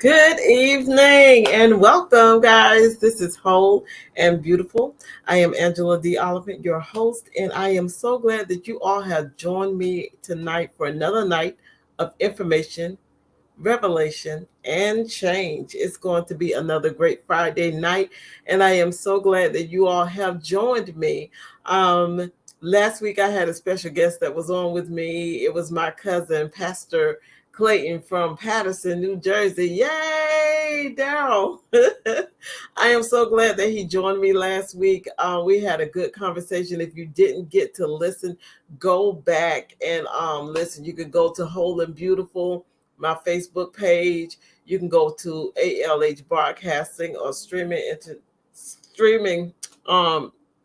Good evening and welcome, guys. This is Whole and Beautiful. I am Angela Oliphant, your host, and I am so glad that you all have joined me tonight for another night of information, revelation, and change. It's going to be another great Friday night, and I am so glad that you all have joined me. Last week, I had a special guest that was on with me. It was my cousin, Pastor Clayton from Patterson, New Jersey. Yay, Daryl. I am so glad that he joined me last week. We had a good conversation. If you didn't get to listen, go back and listen. You can go to Whole and Beautiful, my Facebook page. You can go to ALH Broadcasting or streaming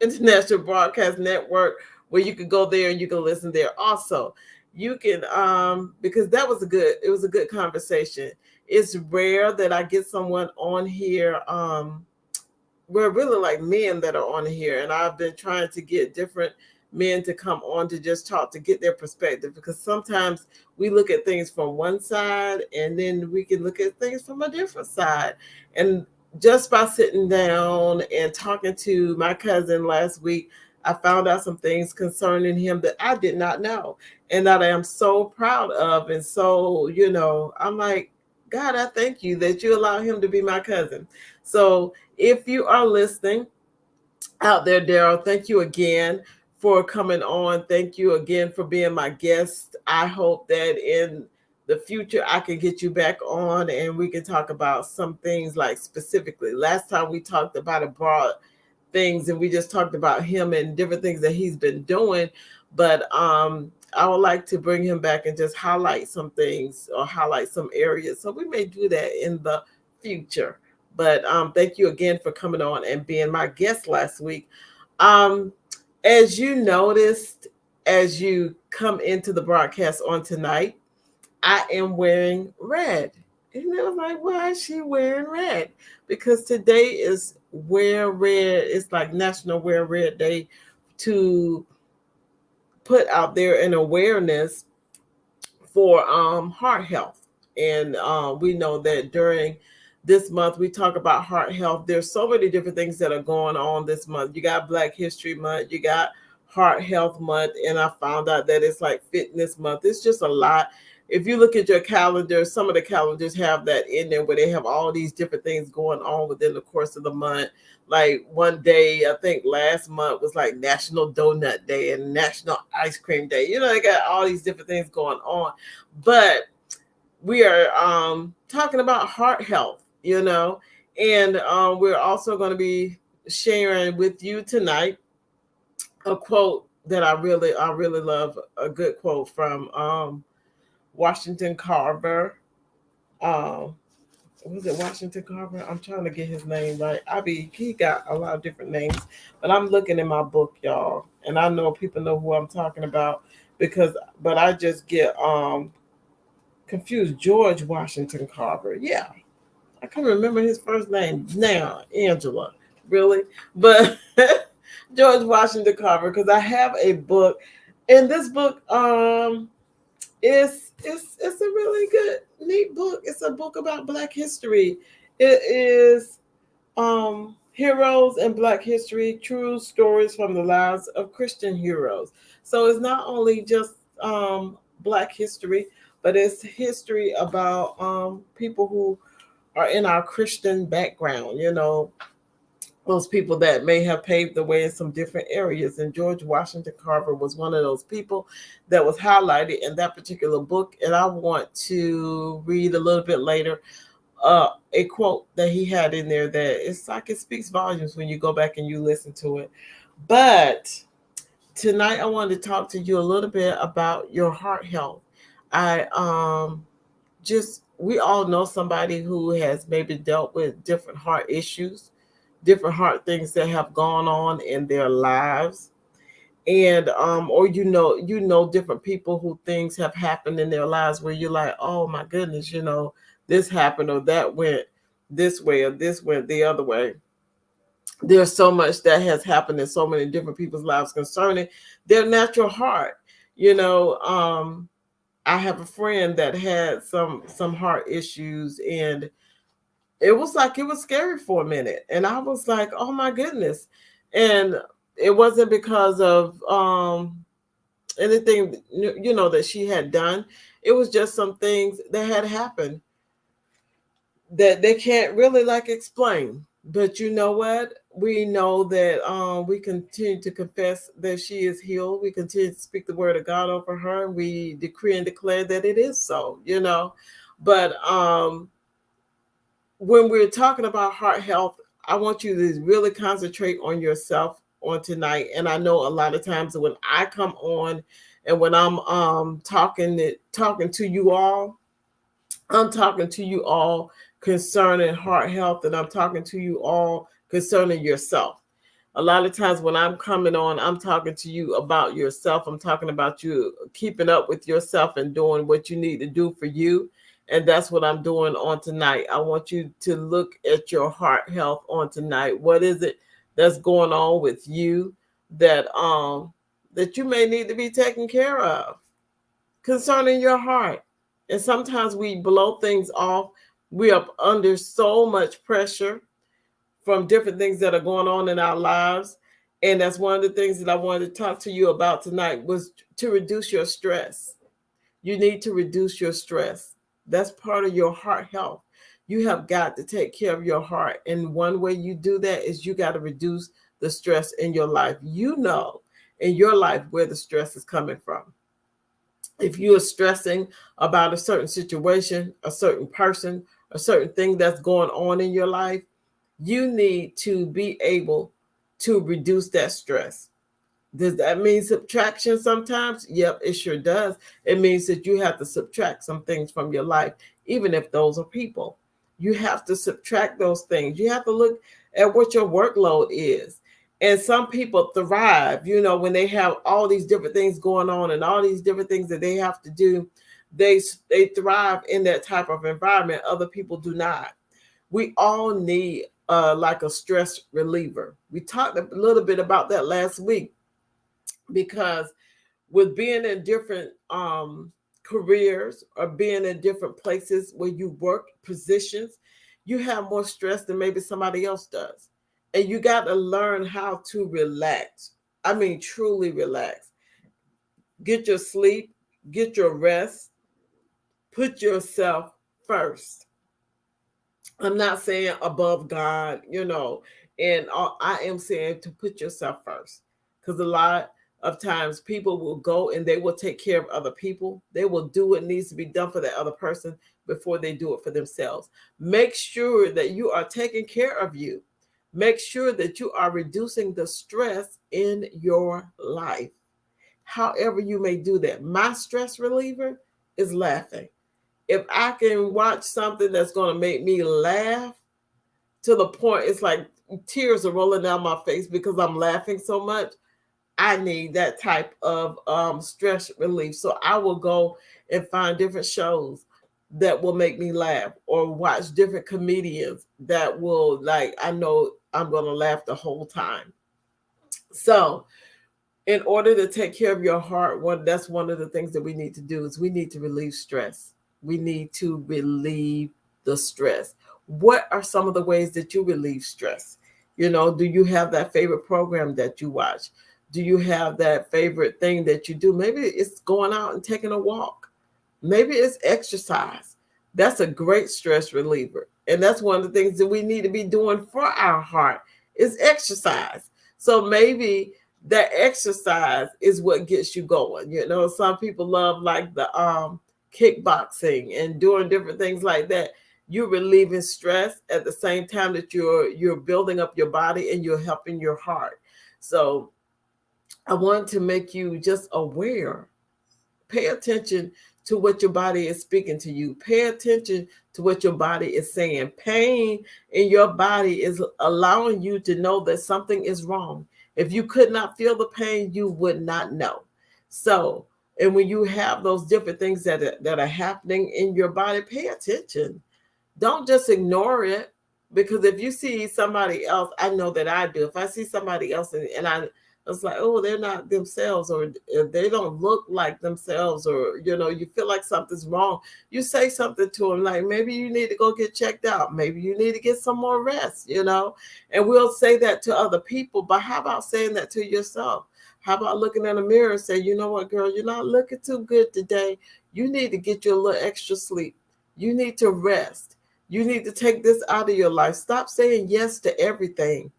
International Broadcast Network, where you can go there and you can listen there also. You can because it was a good conversation. It's rare that I get someone on here. We're really like men that are on here, and I've been trying to get different men to come on to just talk, to get their perspective, because sometimes we look at things from one side and then we can look at things from a different side. And just by sitting down and talking to my cousin last week, I found out some things concerning him that I did not know and that I am so proud of. And so, I'm like, God, I thank you that you allow him to be my cousin. So if you are listening out there, Daryl, thank you again for coming on. Thank you again for being my guest. I hope that in the future I can get you back on and we can talk about some things, like specifically. Last time we talked about a broad things and we just talked about him and different things that he's been doing. But I would like to bring him back and just highlight some things or highlight some areas. So we may do that in the future. But thank you again for coming on and being my guest last week. As you noticed, as you come into the broadcast on tonight, I am wearing red. And I was like, why is she wearing red? Because today is Wear Red. It's like National Wear Red Day, to put out there an awareness for heart health. And we know that during this month we talk about heart health. There's so many different things that are going on this month. You got Black History Month, you got Heart Health Month, and I found out that it's like Fitness Month. It's just a lot. If you look at your calendar, some of the calendars have that in there where they have all these different things going on within the course of the month. Like one day, I think last month was like National Donut Day and National Ice Cream Day. They got all these different things going on. But we are talking about heart health, and we're also going to be sharing with you tonight a quote that I really love, a good quote from Washington Carver. Was it Washington Carver? I'm trying to get his name right. He got a lot of different names, but I'm looking in my book, y'all, and I know people know who I'm talking about but I just get confused. George Washington Carver. Yeah, I can't remember his first name now. Angela, really, but George Washington Carver, because I have a book, and this book it's a really good, neat book. It's a book about Black history. It is Heroes in Black History, True Stories from the Lives of Christian Heroes. So it's not only just Black history, but it's history about people who are in our Christian background, those people that may have paved the way in some different areas. And George Washington Carver was one of those people that was highlighted in that particular book. And I want to read a little bit later a quote that he had in there that it's like it speaks volumes when you go back and you listen to it. But tonight I wanted to talk to you a little bit about your heart health. We all know somebody who has maybe dealt with different heart issues, different heart things that have gone on in their lives. And or different people who things have happened in their lives where you're like, oh my goodness, this happened or that went this way or this went the other way. There's so much that has happened in so many different people's lives concerning their natural heart. I have a friend that had some heart issues, and it was like it was scary for a minute, and I was like, oh my goodness. And it wasn't because of anything that she had done. It was just some things that had happened that they can't really like explain. But you know what? We know that we continue to confess that she is healed. We continue to speak the word of God over her. We decree and declare that it is so. But when we're talking about heart health, I want you to really concentrate on yourself on tonight. And I know a lot of times when I come on and when I'm talking to you all, I'm talking to you all concerning heart health, and I'm talking to you all concerning yourself. A lot of times when I'm coming on, I'm talking to you about yourself. I'm talking about you keeping up with yourself and doing what you need to do for you. And that's what I'm doing on tonight. I want you to look at your heart health on tonight. What is it that's going on with you that you may need to be taken care of concerning your heart? And sometimes we blow things off. We are under so much pressure from different things that are going on in our lives. And that's one of the things that I wanted to talk to you about tonight, was to reduce your stress. You need to reduce your stress. That's part of your heart health. You have got to take care of your heart. And one way you do that is you got to reduce the stress in your life. You know in your life where the stress is coming from. If you are stressing about a certain situation, a certain person, a certain thing that's going on in your life, you need to be able to reduce that stress. Does that mean subtraction sometimes? Yep, it sure does. It means that you have to subtract some things from your life, even if those are people. You have to subtract those things. You have to look at what your workload is. And some people thrive, when they have all these different things going on and all these different things that they have to do. They thrive in that type of environment. Other people do not. We all need like a stress reliever. We talked a little bit about that last week, because with being in different careers or being in different places where you work, positions, you have more stress than maybe somebody else does. And you got to learn how to relax. I mean, truly relax. Get your sleep, get your rest, put yourself first. I'm not saying above God, and I am saying to put yourself first, because a lot of times people will go and they will take care of other people. They will do what needs to be done for that other person before they do it for themselves. Make sure that you are taking care of you. Make sure that you are reducing the stress in your life. However you may do that. My stress reliever is laughing. If I can watch something that's going to make me laugh to the point it's like tears are rolling down my face because I'm laughing so much, I need that type of stress relief. So I will go and find different shows that will make me laugh, or watch different comedians that will, like, I know I'm going to laugh the whole time. So in order to take care of your heart, that's one of the things that we need to do, is we need to relieve stress. We need to relieve the stress. What are some of the ways that you relieve stress? Do you have that favorite program that you watch? Do you have that favorite thing that you do? Maybe it's going out and taking a walk. Maybe it's exercise. That's a great stress reliever. And that's one of the things that we need to be doing for our heart, is exercise. So maybe that exercise is what gets you going. Some people love like the kickboxing and doing different things like that. You're relieving stress at the same time that you're building up your body and you're helping your heart. So I want to make you just aware. Pay attention to what your body is speaking to you. Pay attention to what your body is saying. Pain in your body is allowing you to know that something is wrong. If you could not feel the pain, you would not know. So, and when you have those different things that are happening in your body, pay attention. Don't just ignore it, because if you see somebody else, I know that I do. If I see somebody else and It's like, oh, they're not themselves, or they don't look like themselves, or you feel like something's wrong. You say something to them like, maybe you need to go get checked out, maybe you need to get some more rest, and we'll say that to other people. But how about saying that to yourself? How about looking in the mirror and say, you know what, girl, you're not looking too good today. You need to get you a little extra sleep. You need to rest. You need to take this out of your life. Stop saying yes to everything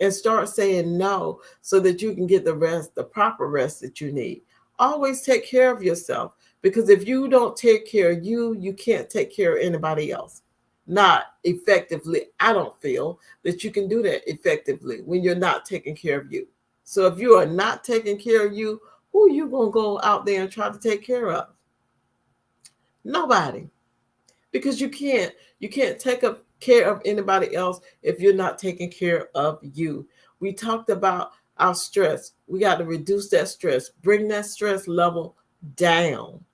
and start saying no, so that you can get the proper rest that you need. Always take care of yourself, because if you don't take care of you, you can't take care of anybody else. Not effectively. I don't feel that you can do that effectively when you're not taking care of you. So if you are not taking care of you, who are you going to go out there and try to take care of? Nobody. Because you can't take care of anybody else if you're not taking care of you. We talked about our stress. We got to reduce that stress, bring that stress level down.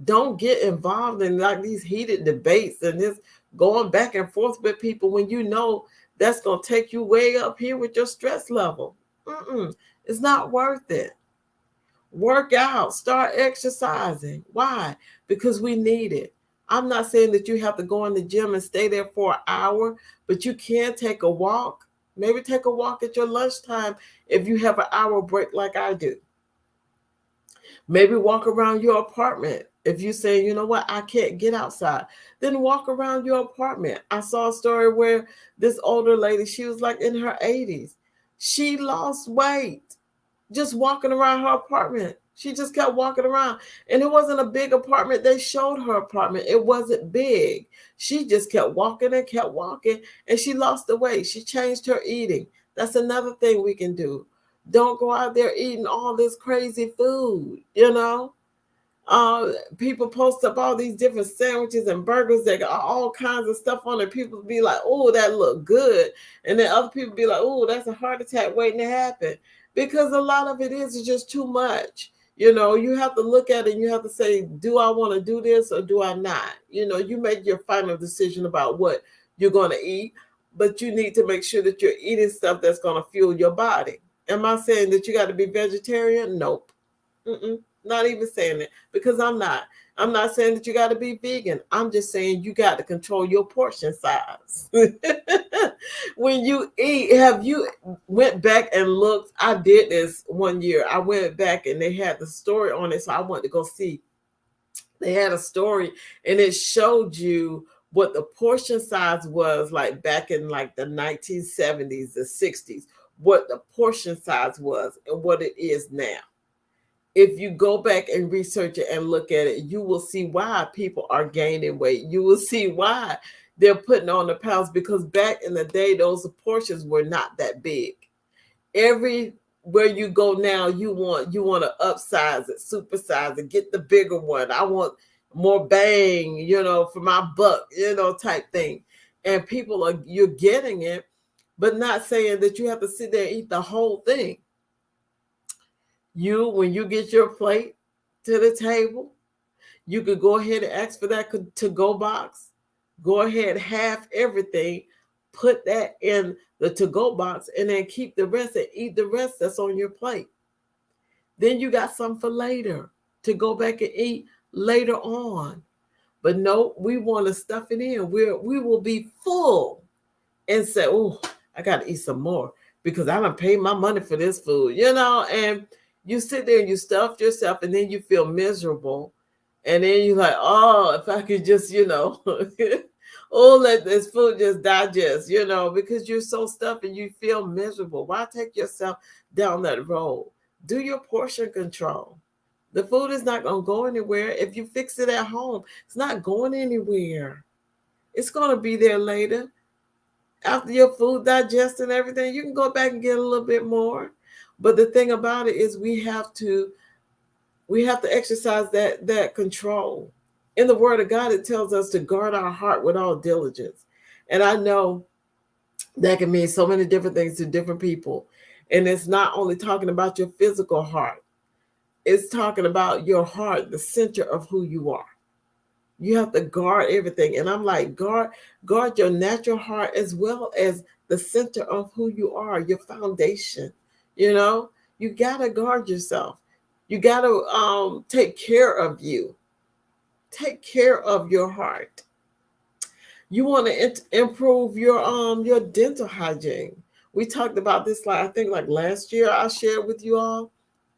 Don't get involved in like these heated debates and this going back and forth with people when you know that's going to take you way up here with your stress level. It's not worth it. Work out, start exercising. Why? Because we need it. I'm not saying that you have to go in the gym and stay there for an hour, but you can take a walk. Maybe take a walk at your lunchtime if you have an hour break like I do. Maybe walk around your apartment. If you say, you know what, I can't get outside, then walk around your apartment. I saw a story where this older lady, she was like in her 80s. She lost weight just walking around her apartment. She just kept walking around. And it wasn't a big apartment. They showed her apartment. It wasn't big. She just kept walking and kept walking, and she lost the weight. She changed her eating. That's another thing we can do. Don't go out there eating all this crazy food. People post up all these different sandwiches and burgers that got all kinds of stuff on it. People be like, oh, that look good. And then other people be like, oh, that's a heart attack waiting to happen. Because a lot of it is just too much. You have to look at it and you have to say, do I want to do this or do I not? You make your final decision about what you're going to eat, but you need to make sure that you're eating stuff that's going to fuel your body. Am I saying that you got to be vegetarian? Nope. Not even saying it, because I'm not. I'm not saying that you got to be vegan. I'm just saying you got to control your portion size. When you eat, have you went back and looked? I did this one year. I went back and they had the story on it, so I wanted to go see. They had a story and it showed you what the portion size was like back in like the 1970s, the 60s, what the portion size was and what it is now. If you go back and research it and look at it, you will see why people are gaining weight. You will see why they're putting on the pounds, because back in the day, those portions were not that big. Everywhere you go now, you want to upsize it, supersize it, get the bigger one. I want more bang, for my buck, type thing. And you're getting it, but not saying that you have to sit there and eat the whole thing. When you get your plate to the table, you could go ahead and ask for that to-go box. Go ahead, half everything, put that in the to-go box, and then keep the rest and eat the rest that's on your plate. Then you got some for later to go back and eat later on. But no, we want to stuff it in. We will be full and say, oh, I got to eat some more because I don't pay my money for this food, and you sit there and you stuff yourself, and then you feel miserable. And then you're like, oh, if I could just, let this food just digest, because you're so stuffed and you feel miserable. Why take yourself down that road? Do your portion control. The food is not going to go anywhere. If you fix it at home, it's not going anywhere. It's going to be there later. After your food digests and everything, you can go back and get a little bit more. But the thing about it is we have to exercise that control. In the Word of God, it tells us to guard our heart with all diligence. And I know that can mean so many different things to different people. And it's not only talking about your physical heart. It's talking about your heart, the center of who you are. You have to guard everything. And I'm like, guard your natural heart as well as the center of who you are, your foundation. You gotta guard yourself. You gotta take care of you. Take care of your heart. You want to improve your dental hygiene. We talked about this, like I think like last year I shared with you all,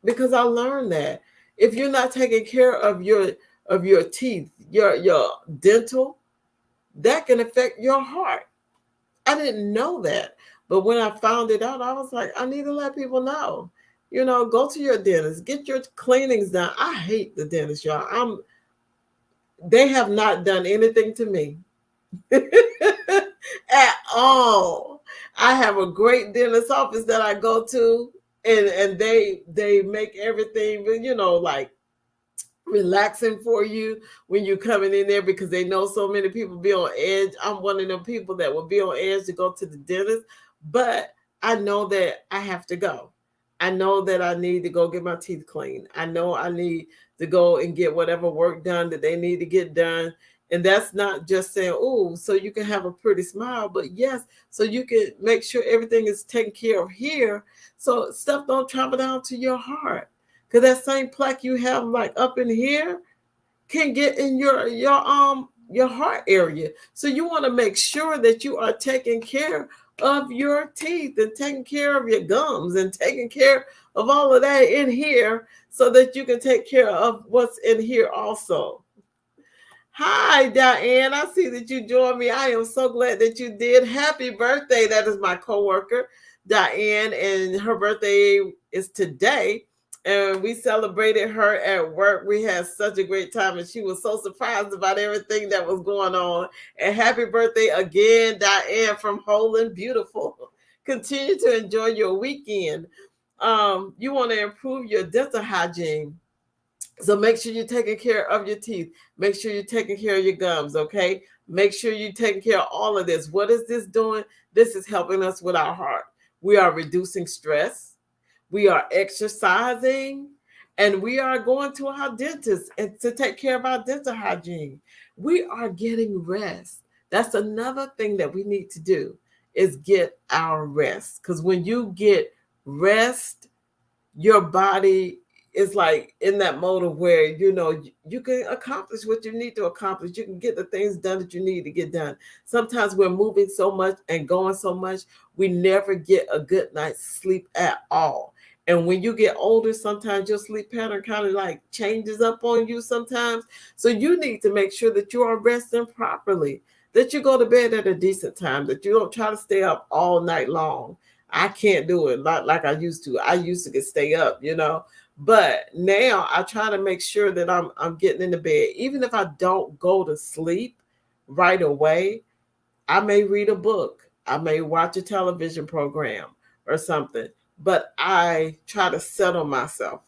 because I learned that if you're not taking care of your teeth, your dental, that can affect your heart. I didn't know that, but when I found it out, I was like, I need to let people know. Go to your dentist, get your cleanings done. I hate the dentist, y'all. They have not done anything to me at all. I have a great dentist office that I go to, and they make everything, like relaxing for you when you're coming in there, because they know so many people be on edge. I'm one of them people that will be on edge to go to the dentist, but I know that I have to go. I know that I need to go get my teeth cleaned. I know I need to go and get whatever work done that they need to get done. And that's not just saying, oh, so you can have a pretty smile, but yes, so you can make sure everything is taken care of here, so stuff don't travel down to your heart. Because that same plaque you have like up in here can get in your heart area. So you want to make sure that you are taking care of your teeth and taking care of your gums and taking care of all of that in here, so that you can take care of what's in here also. Hi, Diane. I see that you joined me. I am so glad that you did. Happy birthday. That is my coworker, Diane, and her birthday is today. And we celebrated her at work. We had such a great time, and she was so surprised about everything that was going on. And happy birthday again, Diane from Holland. Beautiful. Continue to enjoy your weekend. You want to improve your dental hygiene. So make sure you're taking care of your teeth. Make sure you're taking care of your gums, okay? Make sure you're taking care of all of this. What is this doing? This is helping us with our heart. We are reducing stress. We are exercising. And we are going to our dentist and to take care of our dental hygiene. We are getting rest. That's another thing that we need to do, is get our rest. Because when you get rest, your body is like in that mode of where you can accomplish what you need to accomplish. You can get the things done that you need to get done. Sometimes we're moving so much and going so much, we never get a good night's sleep at all. And when you get older, sometimes your sleep pattern kind of like changes up on you sometimes. So you need to make sure that you are resting properly, that you go to bed at a decent time, that you don't try to stay up all night long. I can't do it like I used to. I used to stay up, but now I try to make sure that I'm getting into bed. Even if I don't go to sleep right away, I may read a book. I may watch a television program or something, but I try to settle myself.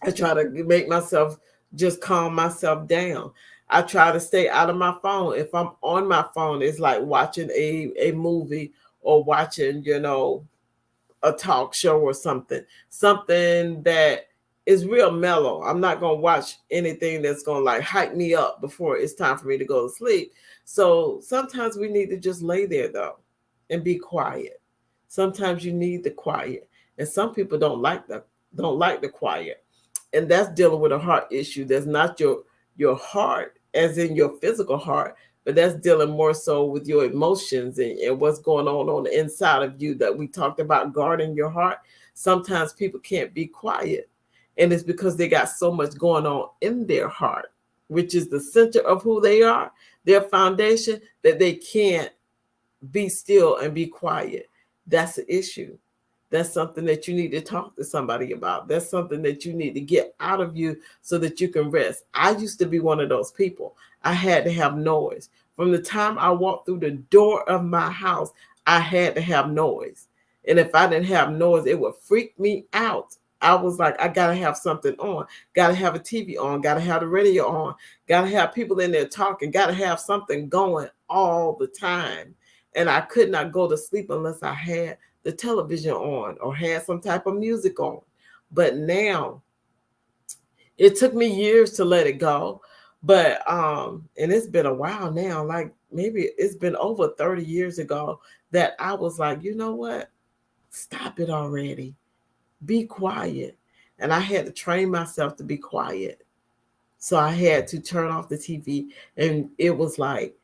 I try to make myself just calm myself down. I try to stay out of my phone. If I'm on my phone, it's like watching a movie or watching, a talk show or something that is real mellow. I'm not going to watch anything that's going to like hype me up before it's time for me to go to sleep. So sometimes we need to just lay there though and be quiet. Sometimes you need the quiet, and some people don't like the quiet, and that's dealing with a heart issue. That's not your heart as in your physical heart, but that's dealing more so with your emotions and what's going on the inside of you, that we talked about guarding your heart. Sometimes people can't be quiet, and it's because they got so much going on in their heart, which is the center of who they are, their foundation, that they can't be still and be quiet. That's the issue. That's something that you need to talk to somebody about. That's something that you need to get out of you so that you can rest. I used to be one of those people. I had to have noise. From the time I walked through the door of my house, I had to have noise. And if I didn't have noise, it would freak me out. I was like, I got to have something on. Got to have a TV on. Got to have the radio on. Got to have people in there talking. Got to have something going all the time. And I could not go to sleep unless I had the television on or had some type of music on. But now, it took me years to let it go. But and it's been a while now, like maybe it's been over 30 years ago, that I was like, you know what? Stop it already. Be quiet. And I had to train myself to be quiet. So I had to turn off the TV. And it was like,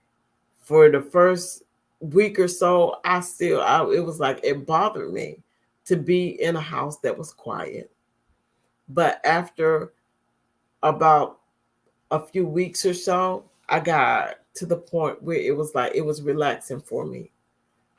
for the first week or so, it was like it bothered me to be in a house that was quiet. But after about a few weeks or so, I got to the point where it was like it was relaxing for me.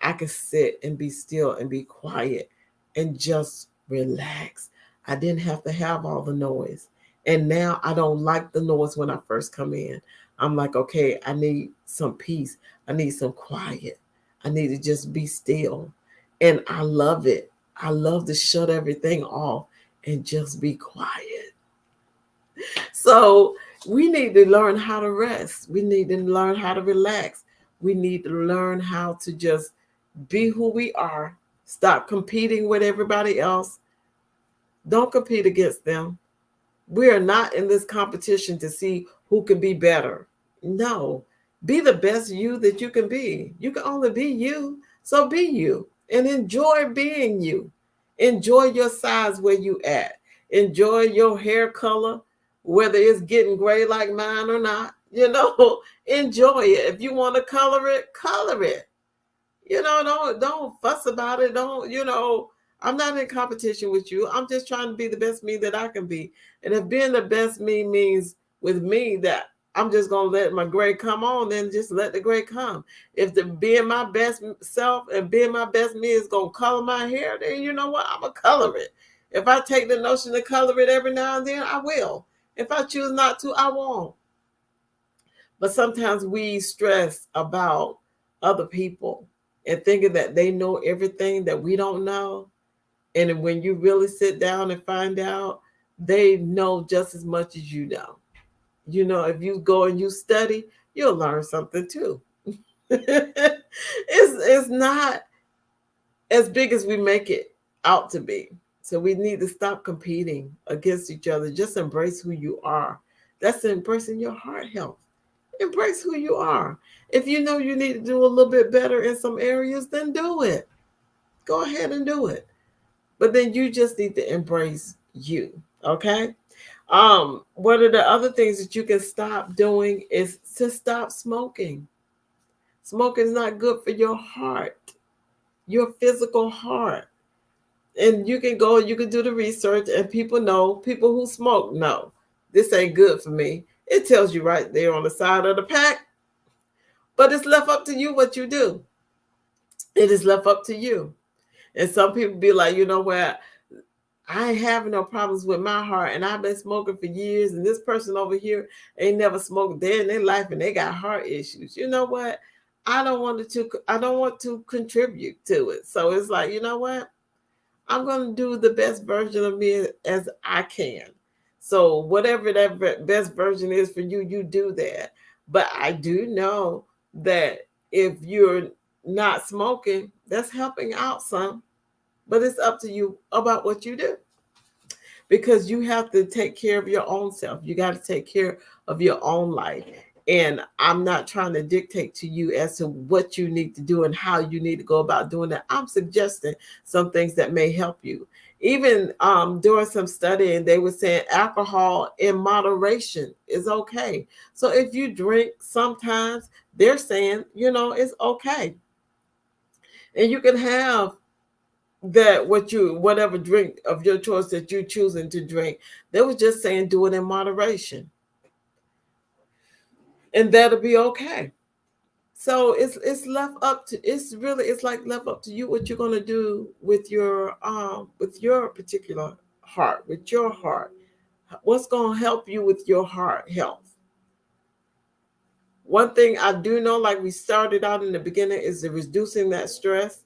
I could sit and be still and be quiet and just relax. I didn't have to have all the noise. And now I don't like the noise when I first come in. I'm like, okay, I need some peace. I need some quiet. I need to just be still. And I love it. I love to shut everything off and just be quiet. So we need to learn how to rest. We need to learn how to relax. We need to learn how to just be who we are. Stop competing with everybody else. Don't compete against them. We are not in this competition to see who can be better. No, be the best you that you can be. You can only be you. So be you and enjoy being you. Enjoy your size where you at. Enjoy your hair color, whether it's getting gray like mine or not. Enjoy it. If you want to color it, color it. Don't fuss about it. I'm not in competition with you. I'm just trying to be the best me that I can be. And if being the best me means with me that I'm just gonna let my gray come on, then just let the gray come. If the being my best self and being my best me is gonna color my hair, then you know what? I'm gonna color it. If I take the notion to color it every now and then, I will. If I choose not to, I won't. But sometimes we stress about other people and thinking that they know everything that we don't know. And when you really sit down and find out, they know just as much as you know. If you go and you study, you'll learn something too. It's not as big as we make it out to be. So we need to stop competing against each other. Just embrace who you are. That's embracing your heart health. Embrace who you are. If you know you need to do a little bit better in some areas, then do it. Go ahead and do it. But then you just need to embrace you. Okay? One of the other things that you can stop doing is to stop smoking. Smoking is not good for your heart, your physical heart. And you can go, you can do the research, and people who smoke know this ain't good for me. It tells you right there on the side of the pack, but it's left up to you what you do. It is left up to you. And some people be like, you know what? I ain't having no problems with my heart, and I've been smoking for years, and this person over here ain't never smoked day in their life, and they got heart issues. You know what? I don't want to contribute to it. So it's like, you know what? I'm going to do the best version of me as I can. So whatever that best version is for you, you do that. But I do know that if you're not smoking, that's helping out some. But it's up to you about what you do. Because you have to take care of your own self. You got to take care of your own life. And I'm not trying to dictate to you as to what you need to do and how you need to go about doing that. I'm suggesting some things that may help you. Even during some studying, they were saying alcohol in moderation is okay. So if you drink sometimes, they're saying, it's okay. And you can have that whatever drink of your choice that you're choosing to drink. They were just saying do it in moderation. And that'll be okay. So it's left up to it's like left up to you what you're gonna do with your particular heart, with your heart. What's gonna help you with your heart health? One thing I do know, like we started out in the beginning, is the reducing that stress.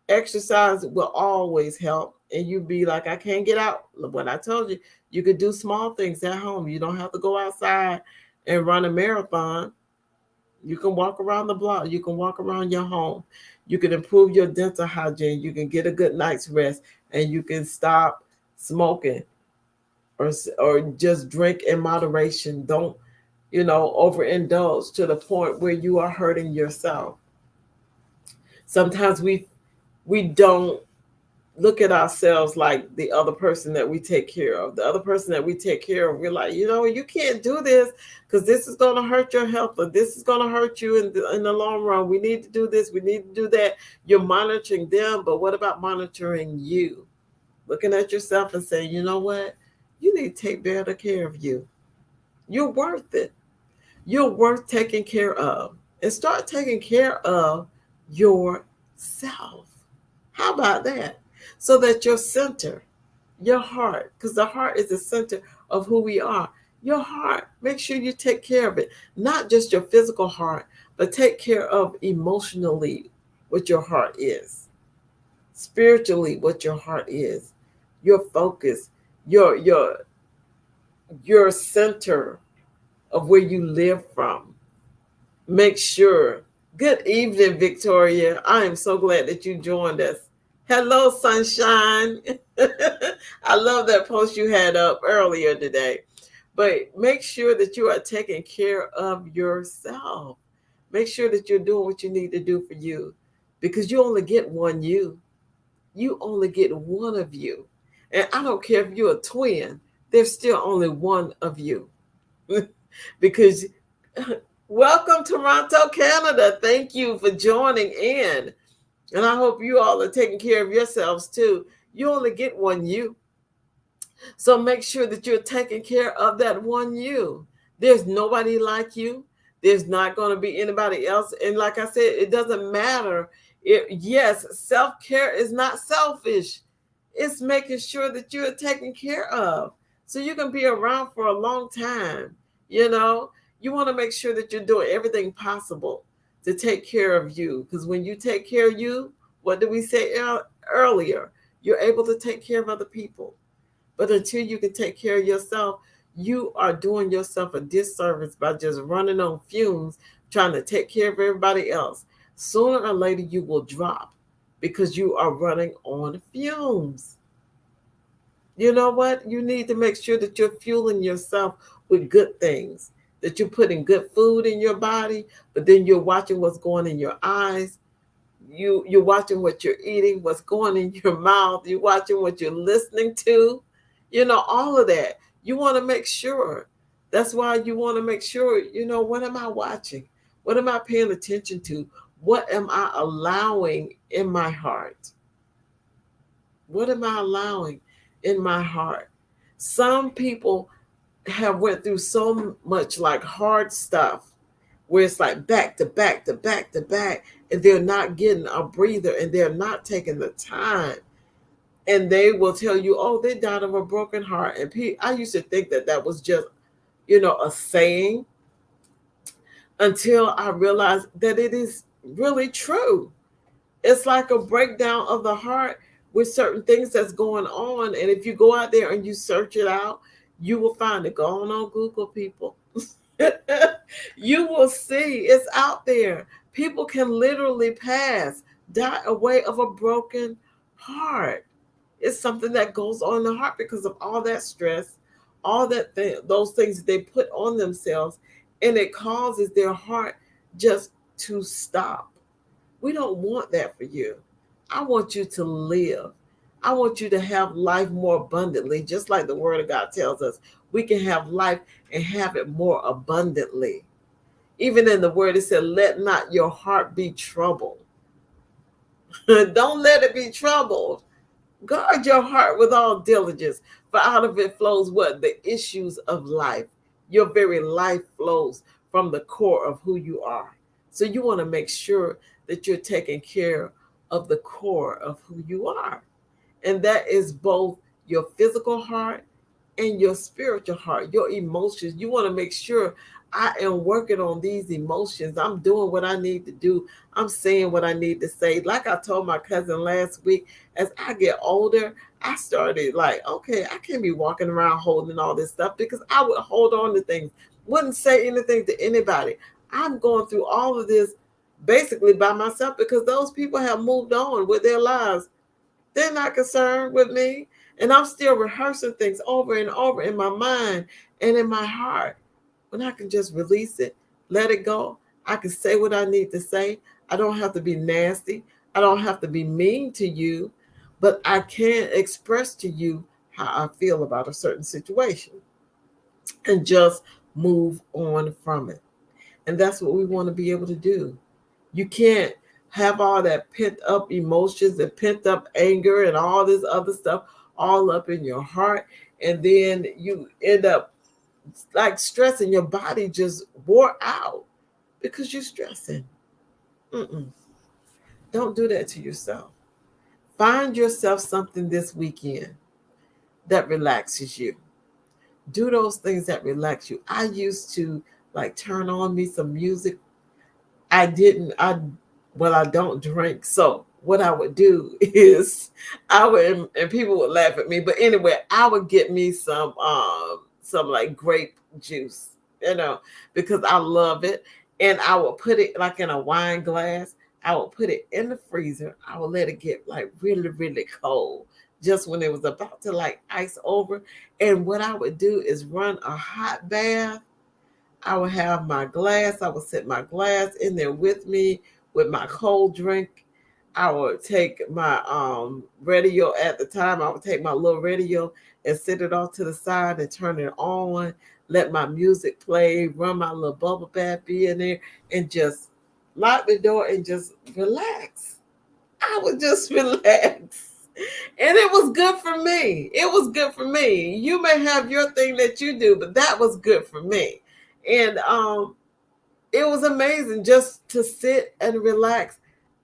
Exercise will always help. And you be like, I can't get out. What I told you, you could do small things at home. You don't have to go outside and run a marathon. You can walk around the block. You can walk around your home. You can improve your dental hygiene. You can get a good night's rest, and you can stop smoking or just drink in moderation. Don't, overindulge to the point where you are hurting yourself. Sometimes we don't look at ourselves like the other person that we take care of. The other person that we take care of, we're like, you can't do this because this is going to hurt your health, or this is going to hurt you in the long run. We need to do this. We need to do that. You're monitoring them, but what about monitoring you? Looking at yourself and saying, you know what? You need to take better care of you. You're worth it. You're worth taking care of. And start taking care of yourself. How about that? So that your center, your heart, because the heart is the center of who we are. Your heart, make sure you take care of it. Not just your physical heart, but take care of emotionally what your heart is, spiritually what your heart is, your focus, your center of where you live from. Make sure. Good evening, Victoria. I am so glad that you joined us. Hello, sunshine. I love that post you had up earlier today. But make sure that you are taking care of yourself. Make sure that you're doing what you need to do for you, because you only get one you. You only get one of you. And I don't care if you're a twin, there's still only one of you. Because welcome, Toronto, Canada. Thank you for joining in. And I hope you all are taking care of yourselves too. You only get one you. So make sure that you're taking care of that one you. There's nobody like you. There's not going to be anybody else. And like I said, it doesn't matter. Yes, self-care is not selfish. It's making sure that you're taken care of so you can be around for a long time. You want to make sure that you're doing everything possible to take care of you, because when you take care of you, what did we say earlier? You're able to take care of other people. But until you can take care of yourself, you are doing yourself a disservice by just running on fumes, trying to take care of everybody else. Sooner or later, you will drop because you are running on fumes. You know what? You need to make sure that you're fueling yourself with good things, that you're putting good food in your body, but then you're watching what's going in your eyes. You're watching what you're eating, what's going in your mouth. You're watching what you're listening to. All of that. You want to make sure. That's why you want to make sure, what am I watching? What am I paying attention to? What am I allowing in my heart? What am I allowing in my heart? Some people have went through so much like hard stuff where it's like back to back to back to back, and they're not getting a breather, and they're not taking the time. And they will tell you, oh, they died of a broken heart. And I used to think that was just, a saying, until I realized that it is really true. It's like a breakdown of the heart with certain things that's going on. And if you go out there and you search it out, you will find it. Go on Google, people. You will see it's out there. People can literally die away of a broken heart. It's something that goes on in the heart because of all that stress, all those things that they put on themselves, and it causes their heart just to stop. We don't want that for you. I want you to live. I want you to have life more abundantly, just like the Word of God tells us. We can have life and have it more abundantly. Even in the Word, it said, let not your heart be troubled. Don't let it be troubled. Guard your heart with all diligence, for out of it flows what? The issues of life. Your very life flows from the core of who you are. So you want to make sure that you're taking care of the core of who you are. And that is both your physical heart and your spiritual heart, your emotions. You want to make sure I am working on these emotions. I'm doing what I need to do. I'm saying what I need to say. Like I told my cousin last week, as I get older, I started like, okay, I can't be walking around holding all this stuff, because I would hold on to things, wouldn't say anything to anybody. I'm going through all of this basically by myself, because those people have moved on with their lives. They're not concerned with me. And I'm still rehearsing things over and over in my mind and in my heart. When I can just release it, let it go, I can say what I need to say. I don't have to be nasty. I don't have to be mean to you. but I can express to you how I feel about a certain situation and just move on from it. And that's what we want to be able to do. You can't have all that pent up emotions and pent up anger and all this other stuff all up in your heart. And then you end up like stressing. Your body just wore out because you're stressing. Mm-mm. Don't do that to yourself. Find yourself something this weekend that relaxes you. Do those things that relax you. I used to like turn on me some music. I don't drink. So what I would do is I would, and people would laugh at me, but anyway, I would get me some like grape juice, because I love it. And I would put it like in a wine glass. I would put it in the freezer. I would let it get like really, really cold just when it was about to like ice over. And what I would do is run a hot bath. I would have my glass. I would set my glass in there with me with my cold drink. I would take my radio at the time. I would take my little radio and set it off to the side and turn it on. Let my music play. Run my little bubble bath, be in there, and just lock the door and just relax. I would just relax. And it was good for me. It was good for me. You may have your thing that you do, but that was good for me. And it was amazing just to sit and relax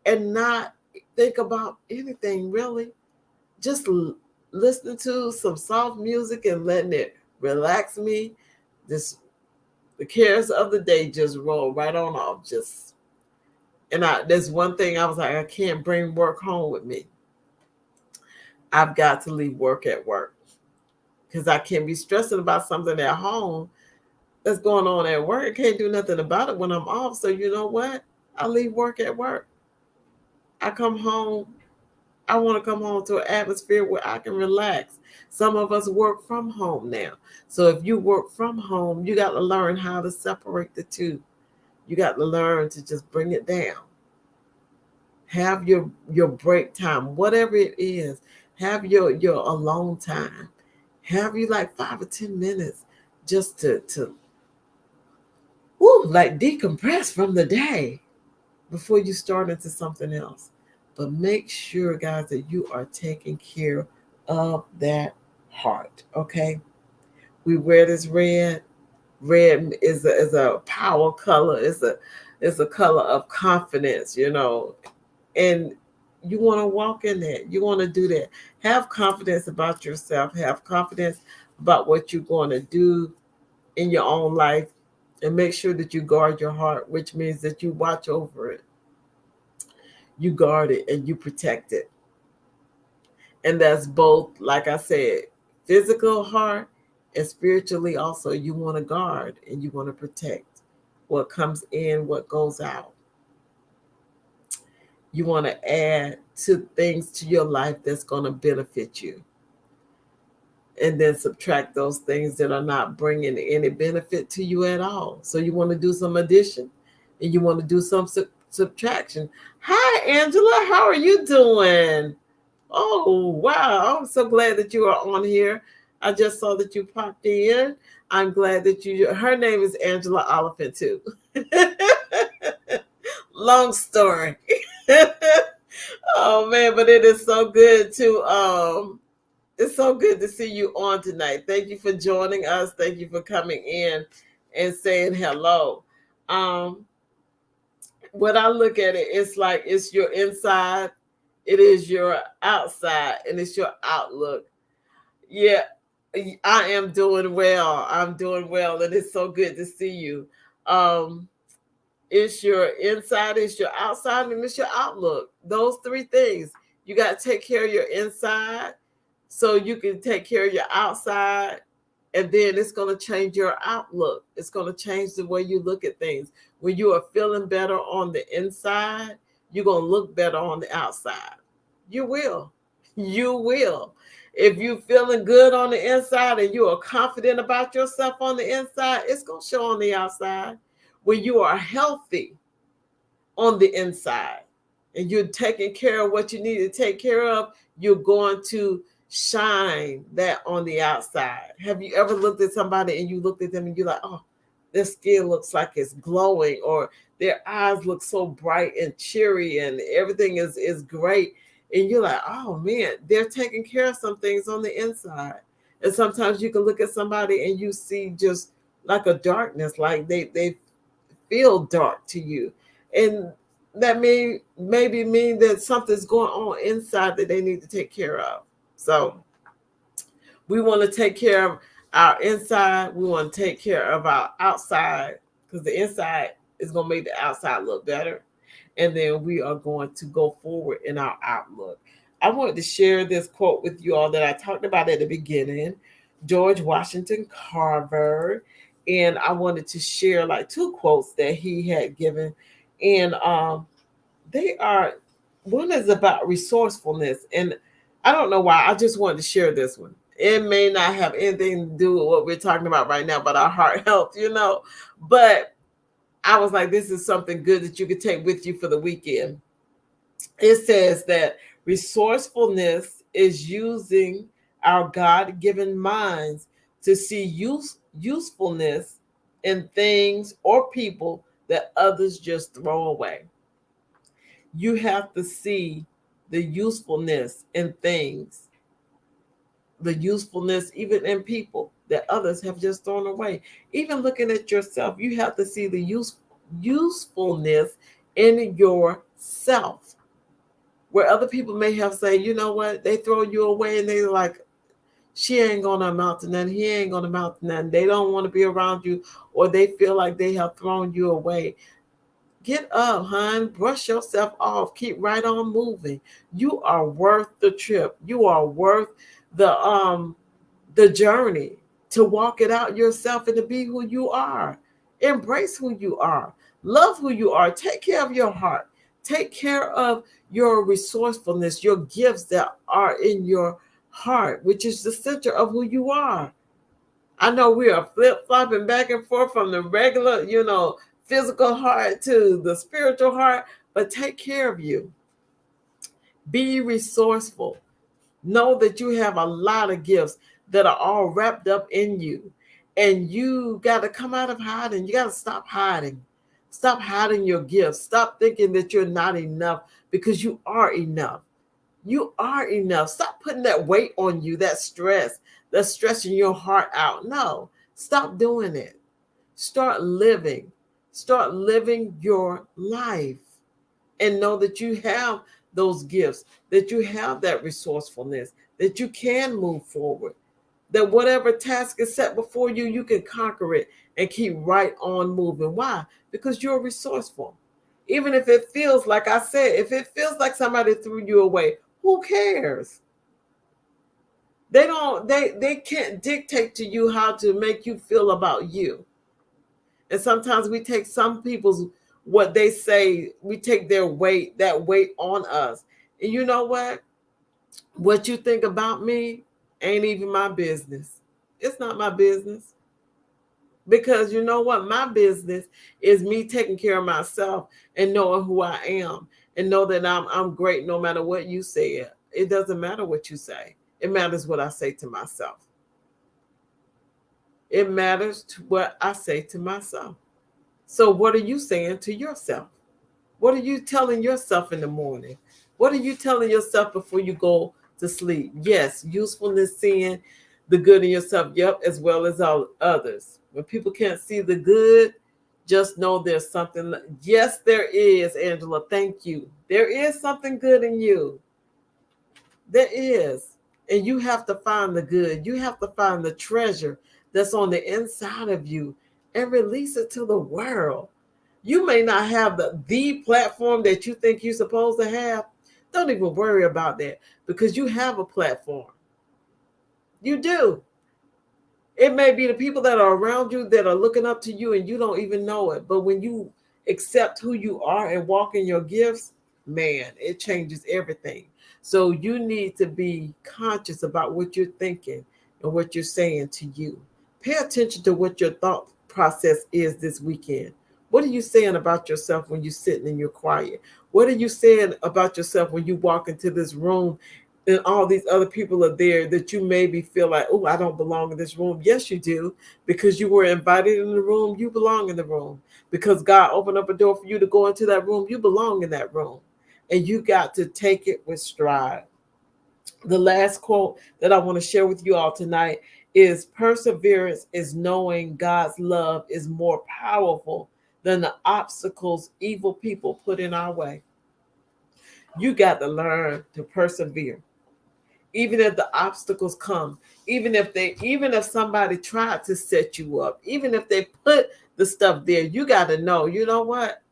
and not think about anything really. Just listening to some soft music and letting it relax me. This the cares of the day just roll right on off. There's one thing I was like, I can't bring work home with me. I've got to leave work at work because I can't be stressing about something at home that's going on at work. I can't do nothing about it when I'm off. So you know what? I leave work at work. I come home. I want to come home to an atmosphere where I can relax. Some of us work from home now. So if you work from home, you got to learn how to separate the two. You got to learn to just bring it down. Have your break time, whatever it is. Have your alone time. Have you like 5 or 10 minutes just to like decompress from the day before you start into something else. But make sure, guys, that you are taking care of that heart. Okay. We wear this red. Red is a power color. It's a color of confidence, and you want to walk in that. You want to do that. Have confidence about yourself. Have confidence about what you're going to do in your own life, and make sure that you guard your heart, which means that you watch over it. You guard it and you protect it. And that's both, like I said, physical heart and spiritually also. You want to guard and you want to protect what comes in, what goes out. You want to add to things to your life that's going to benefit you. And then subtract those things that are not bringing any benefit to you at all. So you want to do some addition and you want to do some subtraction. Hi, Angela. How are you doing? Oh, wow. I'm so glad that you are on here. I just saw that you popped in. I'm glad that her name is Angela Oliphant too. Long story. Oh man, but it is so good to it's so good to see you on tonight. Thank you for joining us. Thank you for coming in and saying hello. When I look at it, it's like it's your inside, it is your outside, and it's your outlook. Yeah, I am doing well. I'm doing well, and it's so good to see you. It's your inside, it's your outside, and it's your outlook. Those three things. You got to take care of your inside so you can take care of your outside, and then it's going to change your outlook. It's going to change the way you look at things. When you are feeling better on the inside, you're going to look better on the outside. You will. You will. If you're feeling good on the inside and you are confident about yourself on the inside, it's going to show on the outside. When you are healthy on the inside, and you're taking care of what you need to take care of, you're going to shine that on the outside. Have you ever looked at somebody and you looked at them and you're like, oh, their skin looks like it's glowing, or their eyes look so bright and cheery and everything is great. And you're like, oh man, they're taking care of some things on the inside. And sometimes you can look at somebody and you see just like a darkness, like they feel dark to you. And that may maybe mean that something's going on inside that they need to take care of. So we want to take care of our inside. We want to take care of our outside, because the inside is going to make the outside look better. And then we are going to go forward in our outlook. I wanted to share this quote with you all that I talked about at the beginning, George Washington Carver. And I wanted to share like two quotes that he had given. And they are, one is about resourcefulness. And I don't know why, I just wanted to share this one. It may not have anything to do with what we're talking about right now, but our heart health, But I was like, this is something good that you could take with you for the weekend. It says that resourcefulness is using our God-given minds to see usefulness in things or people that others just throw away. You have to see the usefulness in things, the usefulness even in people that others have just thrown away. Even looking at yourself, you have to see the usefulness in yourself. Where other people may have said, you know what, they throw you away and they're like, she ain't gonna amount to nothing, he ain't gonna amount to nothing. They don't want to be around you, or they feel like they have thrown you away. Get up, hon, brush yourself off, keep right on moving. You are worth the trip. You are worth the journey to walk it out yourself and to be who you are. Embrace who you are. Love who you are. Take care of your heart. Take care of your resourcefulness, your gifts that are in your heart, which is the center of who you are. I know we are flip-flopping back and forth from the regular, physical heart to the spiritual heart, but take care of you. Be resourceful. Know that you have a lot of gifts that are all wrapped up in you. And you got to come out of hiding. You got to stop hiding. Stop hiding your gifts. Stop thinking that you're not enough, because you are enough. You are enough. Stop putting that weight on you, that stress, that's stressing your heart out. No, stop doing it. Start living. Start living your life. And know that you have those gifts, that you have that resourcefulness, that you can move forward, that whatever task is set before you, you can conquer it and keep right on moving. Why? Because you're resourceful. Even if it feels like I said, if it feels like somebody threw you away, who cares? They can't dictate to you how to make you feel about you. And sometimes we take some people's, what they say, we take their weight, that weight on us. And you know what? What you think about me ain't even my business. It's not my business. Because you know what? My business is me taking care of myself and knowing who I am, and know that I'm great no matter what you say. It doesn't matter what you say. It matters what I say to myself. It matters to what I say to myself. So what are you saying to yourself? What are you telling yourself in the morning? What are you telling yourself before you go to sleep? Yes, usefulness, seeing the good in yourself, yep, as well as all others. When people can't see the good, just know there's something. Yes, there is, Angela. Thank you. There is something good in you. There is. And you have to find the good. You have to find the treasure that's on the inside of you and release it to the world. You may not have the platform that you think you're supposed to have. Don't even worry about that, because you have a platform. You do. It may be the people that are around you that are looking up to you and you don't even know it. But when you accept who you are and walk in your gifts, man, it changes everything. So you need to be conscious about what you're thinking and what you're saying to you. Pay attention to what your thought process is this weekend. What are you saying about yourself when you're sitting and you're quiet? What are you saying about yourself when you walk into this room and all these other people are there that you maybe feel like, oh, I don't belong in this room? Yes, you do, because you were invited in the room. You belong in the room because God opened up a door for you to go into that room. You belong in that room, and you got to take it with stride. The last quote that I want to share with you all tonight is perseverance is knowing God's love is more powerful than the obstacles evil people put in our way. You got to learn to persevere. Even if the obstacles come, even if somebody tried to set you up, even if they put the stuff there, you got to know, you know what?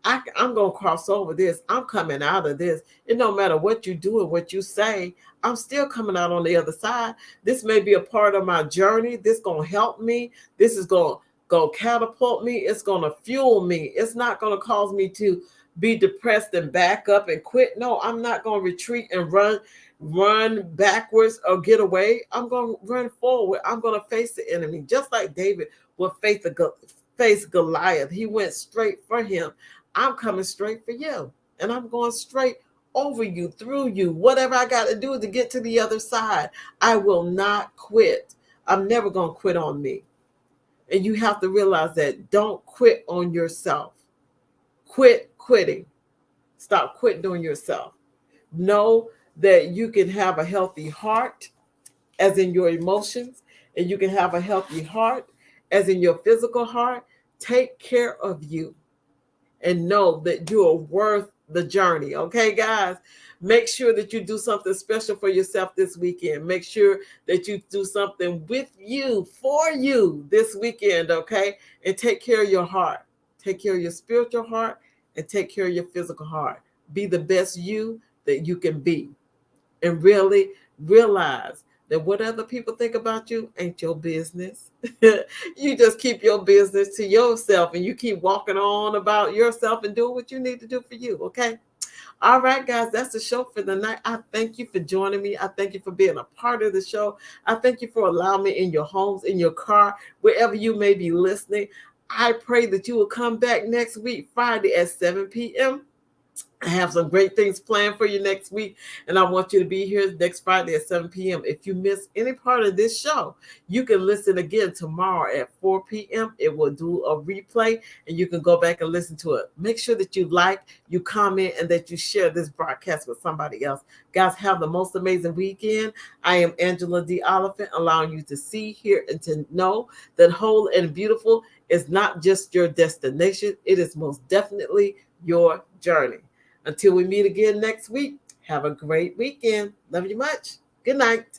I'm going to cross over this. I'm coming out of this. It no matter what you do and what you say, I'm still coming out on the other side. This may be a part of my journey. This going to help me. This is going to go catapult me. It's going to fuel me. It's not going to cause me to be depressed and back up and quit. No, I'm not going to retreat and run backwards or get away. I'm going to run forward. I'm going to face the enemy. Just like David would face Goliath. He went straight for him. I'm coming straight for you, and I'm going straight over you, through you. Whatever I got to do to get to the other side, I will not quit. I'm never going to quit on me. And you have to realize that. Don't quit on yourself. Quit quitting. Stop quitting on yourself. Know that you can have a healthy heart, as in your emotions, and you can have a healthy heart, as in your physical heart. Take care of you. And know that you are worth the journey. Okay, guys, make sure that you do something special for yourself this weekend. Make sure that you do something with you, for you this weekend. Okay, and take care of your heart. Take care of your spiritual heart and take care of your physical heart. Be the best you that you can be, and really realize that what other people think about you ain't your business. You just keep your business to yourself and you keep walking on about yourself and doing what you need to do for you. Okay. All right, guys, that's the show for the night. I thank you for joining me. I thank you for being a part of the show. I thank you for allowing me in your homes, in your car, wherever you may be listening. I pray that you will come back next week, Friday at 7 p.m. I have some great things planned for you next week, and I want you to be here next Friday at 7 p.m. If you miss any part of this show, you can listen again tomorrow at 4 p.m. It will do a replay, and you can go back and listen to it. Make sure that you like, you comment, and that you share this broadcast with somebody else. Guys, have the most amazing weekend. I am Angela D. Oliphant, allowing you to see, hear, and to know that whole and beautiful is not just your destination. It is most definitely your journey. Until we meet again next week, have a great weekend. Love you much. Good night.